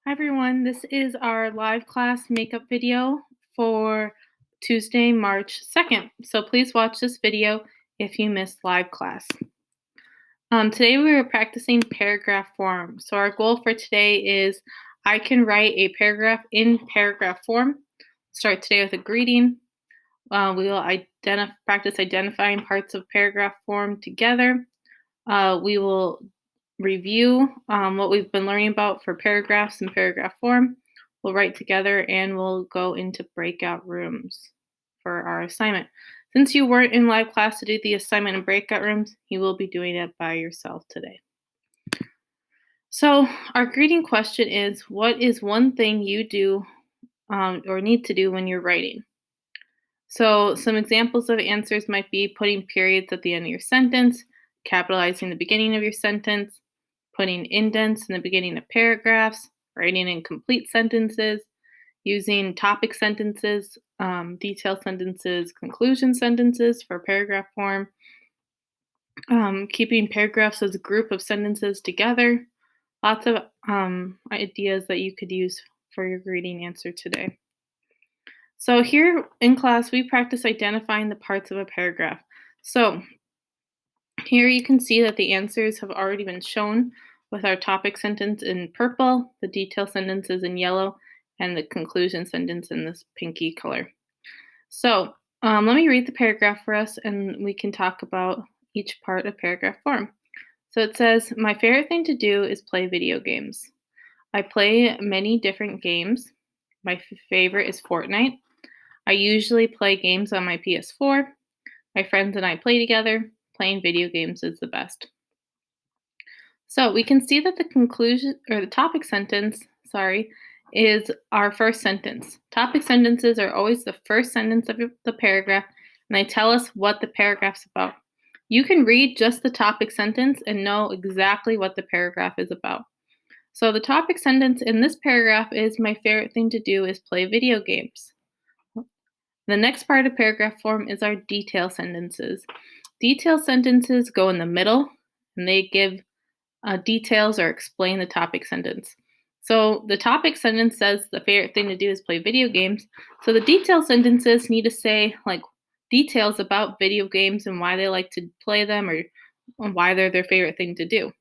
Hi everyone, this is our live class makeup video for Tuesday, March 2nd. So please watch this video if you missed live class. Today we were practicing paragraph form. So our goal for today is I can write a paragraph in paragraph form. Start today with a greeting. We will practice identifying parts of paragraph form together. We will review what we've been learning about for paragraphs and paragraph form. We'll write together and we'll go into breakout rooms for our assignment. Since you weren't in live class to do the assignment in breakout rooms, you will be doing it by yourself today. So, our greeting question is, what is one thing you do or need to do when you're writing? So, some examples of answers might be putting periods at the end of your sentence, capitalizing the beginning of your sentence, putting indents in the beginning of paragraphs, writing in complete sentences, using topic sentences, detail sentences, conclusion sentences for paragraph form, keeping paragraphs as a group of sentences together. Lots of ideas that you could use for your greeting answer today. So here in class, we practice identifying the parts of a paragraph. So here you can see that the answers have already been shown with our topic sentence in purple, the detail sentences in yellow, and the conclusion sentence in this pinky color. So let me read the paragraph for us and we can talk about each part of paragraph form. So it says, my favorite thing to do is play video games. I play many different games. My favorite is Fortnite. I usually play games on my PS4. My friends and I play together. Playing video games is the best. So we can see that the conclusion or the topic sentence, is our first sentence. Topic sentences are always the first sentence of the paragraph, and they tell us what the paragraph's about. You can read just the topic sentence and know exactly what the paragraph is about. So the topic sentence in this paragraph is my favorite thing to do is play video games. The next part of paragraph form is our detail sentences. Detail sentences go in the middle and they give details or explain the topic sentence. So the topic sentence says the favorite thing to do is play video games. So the detail sentences need to say like details about video games and why they like to play them or why they're their favorite thing to do.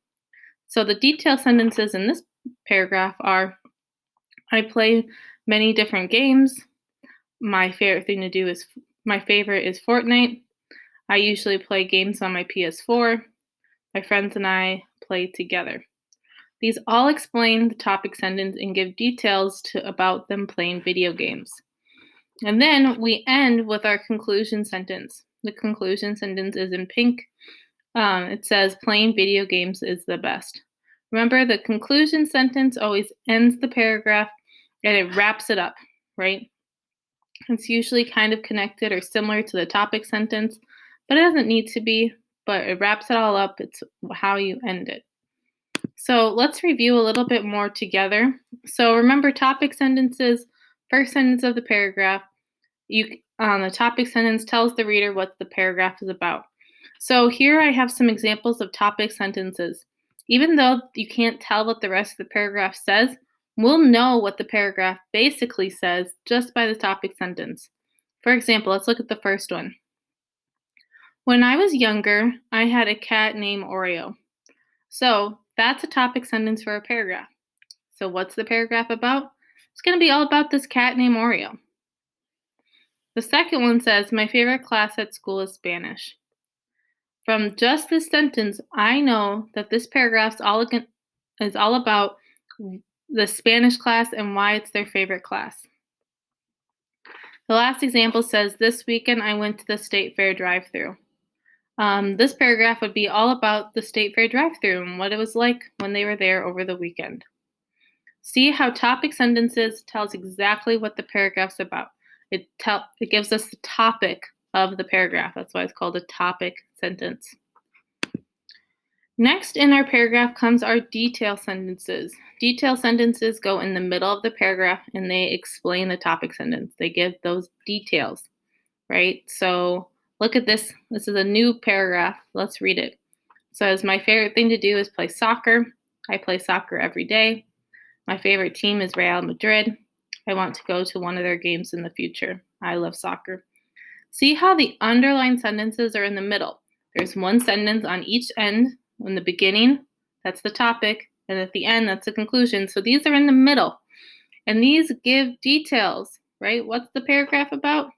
So the detail sentences in this paragraph are I play many different games. My favorite is Fortnite. I usually play games on my PS4. My friends and I play together. These all explain the topic sentence and give details about them playing video games. And then we end with our conclusion sentence. The conclusion sentence is in pink. It says, playing video games is the best. Remember, the conclusion sentence always ends the paragraph and it wraps it up, right? It's usually kind of connected or similar to the topic sentence, but it doesn't need to be, but it wraps it all up. It's how you end it. So let's review a little bit more together. So remember topic sentences, first sentence of the paragraph. The topic sentence tells the reader what the paragraph is about. So here I have some examples of topic sentences. Even though you can't tell what the rest of the paragraph says, we'll know what the paragraph basically says just by the topic sentence. For example, let's look at the first one. When I was younger, I had a cat named Oreo. So that's a topic sentence for a paragraph. So what's the paragraph about? It's going to be all about this cat named Oreo. The second one says, my favorite class at school is Spanish. From just this sentence, I know that this paragraph is all about the Spanish class and why it's their favorite class. The last example says, this weekend I went to the State Fair drive-thru. This paragraph would be all about the State Fair drive-thru and what it was like when they were there over the weekend. See how topic sentences tells exactly what the paragraph's about. It gives us the topic of the paragraph. That's why it's called a topic sentence. Next in our paragraph comes our detail sentences. Detail sentences go in the middle of the paragraph and they explain the topic sentence. They give those details, right? So look at this. This is a new paragraph. Let's read it. It says, my favorite thing to do is play soccer. I play soccer every day. My favorite team is Real Madrid. I want to go to one of their games in the future. I love soccer. See how the underlined sentences are in the middle. There's one sentence on each end. In the beginning, that's the topic, and at the end, that's the conclusion. So these are in the middle, and these give details, right? What's the paragraph about?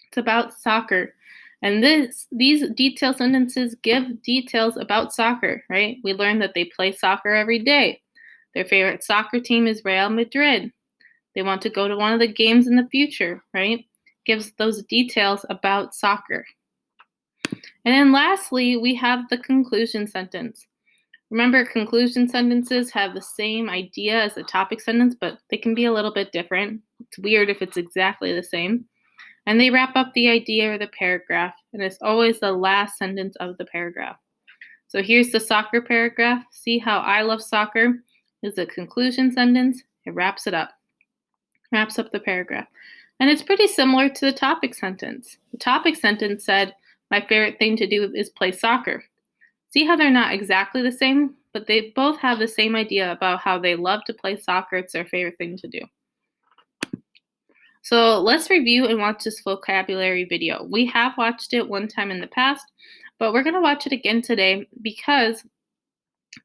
It's about soccer. And these detailed sentences give details about soccer, right? We learned that they play soccer every day. Their favorite soccer team is Real Madrid. They want to go to one of the games in the future, right? Gives those details about soccer. And then lastly, we have the conclusion sentence. Remember, conclusion sentences have the same idea as the topic sentence, but they can be a little bit different. It's weird if it's exactly the same. And they wrap up the idea or the paragraph, and it's always the last sentence of the paragraph. So here's the soccer paragraph. See how I love soccer is the conclusion sentence. It wraps it up, wraps up the paragraph. And it's pretty similar to the topic sentence. The topic sentence said, my favorite thing to do is play soccer. See how they're not exactly the same, but they both have the same idea about how they love to play soccer. It's their favorite thing to do. So let's review and watch this vocabulary video. We have watched it one time in the past, but we're going to watch it again today because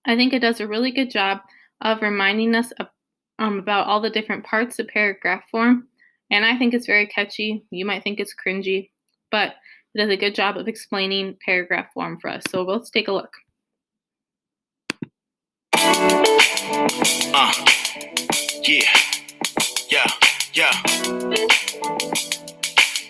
I think it does a really good job of reminding us about all the different parts of paragraph form. And I think it's very catchy. You might think it's cringy, but it does a good job of explaining paragraph form for us. So let's take a look.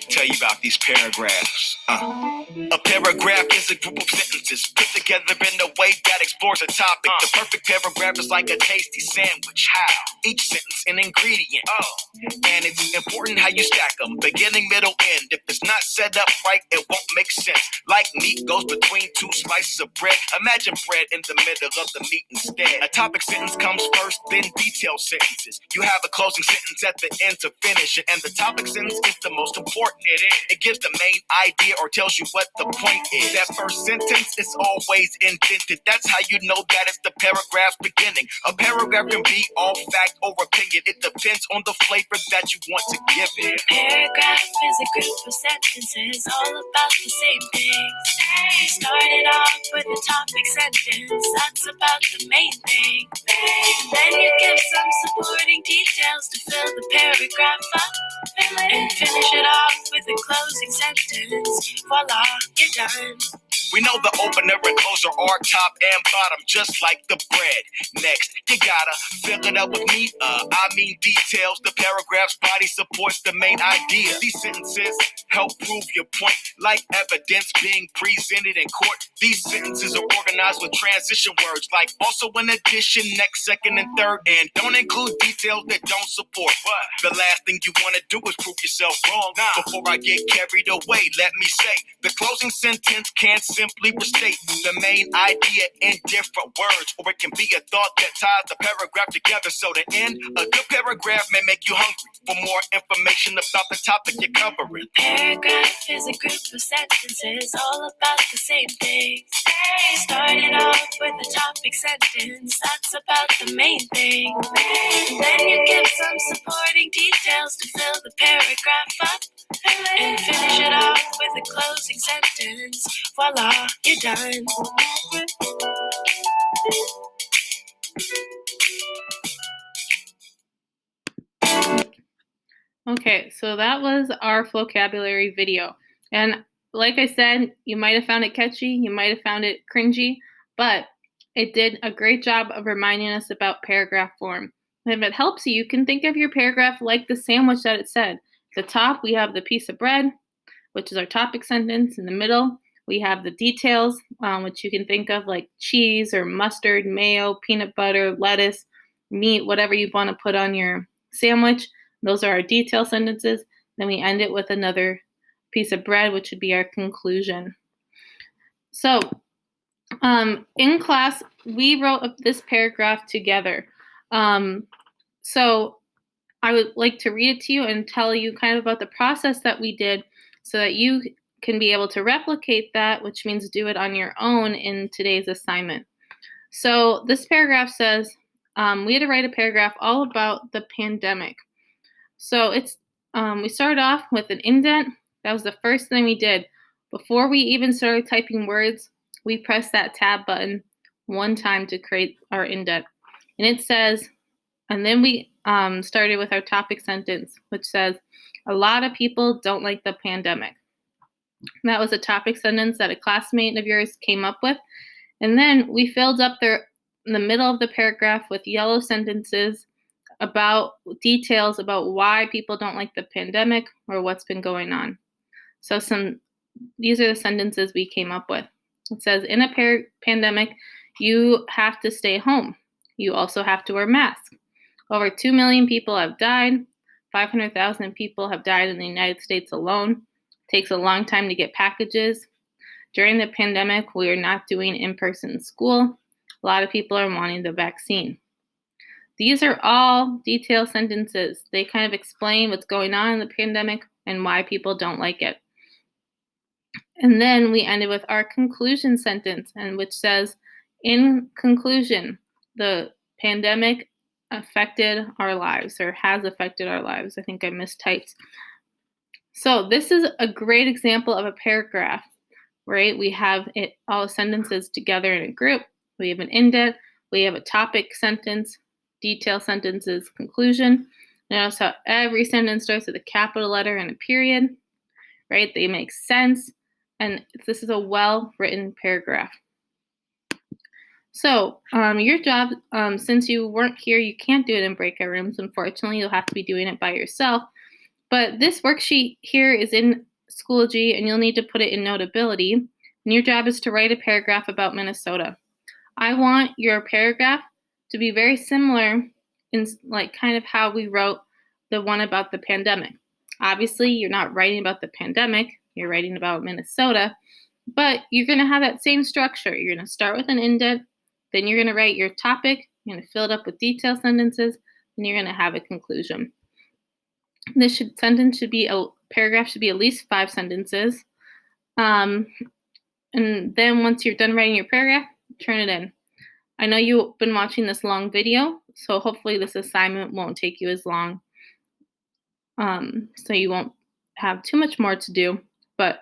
Tell you about these paragraphs. A paragraph is a group of sentences put together in a way that explores a topic. The perfect paragraph is like a tasty sandwich. How? Each sentence an ingredient. And it's important how you stack them, beginning, middle, end. If it's not set up right, it won't make sense. Like meat goes between two slices of bread. Imagine bread in the middle of the meat instead. A topic sentence comes first, then detailed sentences. You have a closing sentence at the end to finish it, and the topic sentence is the most important. It gives the main idea or tells you what the point is. That first sentence is always indented. That's how you know that it's the paragraph's beginning. A paragraph can be all fact or opinion. It depends on the flavor that you want to give it. A paragraph is a group of sentences all about the same things. Started off with a topic sentence that's about the main thing. And then you give some supporting details to fill the paragraph up. And finish it off with a closing sentence. Voila, you're done. We know the opener and closer are top and bottom, just like the bread. Next, you gotta fill it up with meat. I mean details. The paragraph's body supports the main idea. These sentences help prove your point, like evidence being presented in court. These sentences are organized with transition words, like also in addition, next, second, and third, and don't include details that don't support. But the last thing you wanna do is prove yourself wrong. Before I get carried away, let me say, the closing sentence can't simply restate the main idea in different words, or it can be a thought that ties the paragraph together. So to end, a good paragraph may make you hungry for more information about the topic you're covering. Paragraph is a group of sentences all about the same things. Started off with a topic sentence that's about the main thing. Then you give some supporting details to fill the paragraph up. And finish it off with a closing sentence. Voila, you're done. Okay, so that was our vocabulary video. And like I said, you might have found it catchy, you might have found it cringy, but it did a great job of reminding us about paragraph form. And if it helps you, you can think of your paragraph like the sandwich that it said. At the top, we have the piece of bread, which is our topic sentence. In the middle, we have the details, which you can think of like cheese or mustard, mayo, peanut butter, lettuce, meat, whatever you want to put on your sandwich. Those are our detail sentences. Then we end it with another piece of bread, which would be our conclusion. So in class, we wrote up this paragraph together. So I would like to read it to you and tell you kind of about the process that we did so that you can be able to replicate that, which means do it on your own in today's assignment. So this paragraph says, we had to write a paragraph all about the pandemic. So we started off with an indent. That was the first thing we did. Before we even started typing words, we pressed that tab button one time to create our indent. And it says, and then we started with our topic sentence, which says, a lot of people don't like the pandemic. That was a topic sentence that a classmate of yours came up with. And then we filled up in the middle of the paragraph with yellow sentences about details about why people don't like the pandemic or what's been going on. So these are the sentences we came up with. It says, in a pandemic, you have to stay home. You also have to wear masks. Over 2 million people have died. 500,000 people have died in the United States alone. It takes a long time to get packages. During the pandemic, we are not doing in-person school. A lot of people are wanting the vaccine. These are all detailed sentences. They kind of explain what's going on in the pandemic and why people don't like it. And then we ended with our conclusion sentence, and which says, in conclusion, the pandemic affected our lives or has affected our lives. I think I mistyped. So this is a great example of a paragraph, right? We have all sentences together in a group. We have an indent, we have a topic sentence, detail sentences, conclusion. Notice how every sentence starts with a capital letter and a period, right? They make sense, and this is a well-written paragraph. So your job, since you weren't here, you can't do it in breakout rooms. Unfortunately, you'll have to be doing it by yourself. But this worksheet here is in Schoology, and you'll need to put it in Notability. And your job is to write a paragraph about Minnesota. I want your paragraph to be very similar in like kind of how we wrote the one about the pandemic. Obviously, you're not writing about the pandemic. You're writing about Minnesota. But you're going to have that same structure. You're going to start with an indent. Then you're going to write your topic, you're going to fill it up with detailed sentences, and you're going to have a conclusion. Paragraph should be at least 5 sentences. And then once you're done writing your paragraph, turn it in. I know you've been watching this long video, so hopefully this assignment won't take you as long. So you won't have too much more to do, but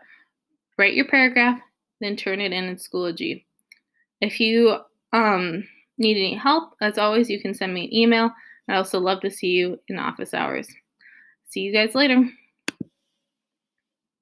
write your paragraph, then turn it in Schoology. If you need any help, as always, you can send me an email. I'd also love to see you in office hours. See you guys later.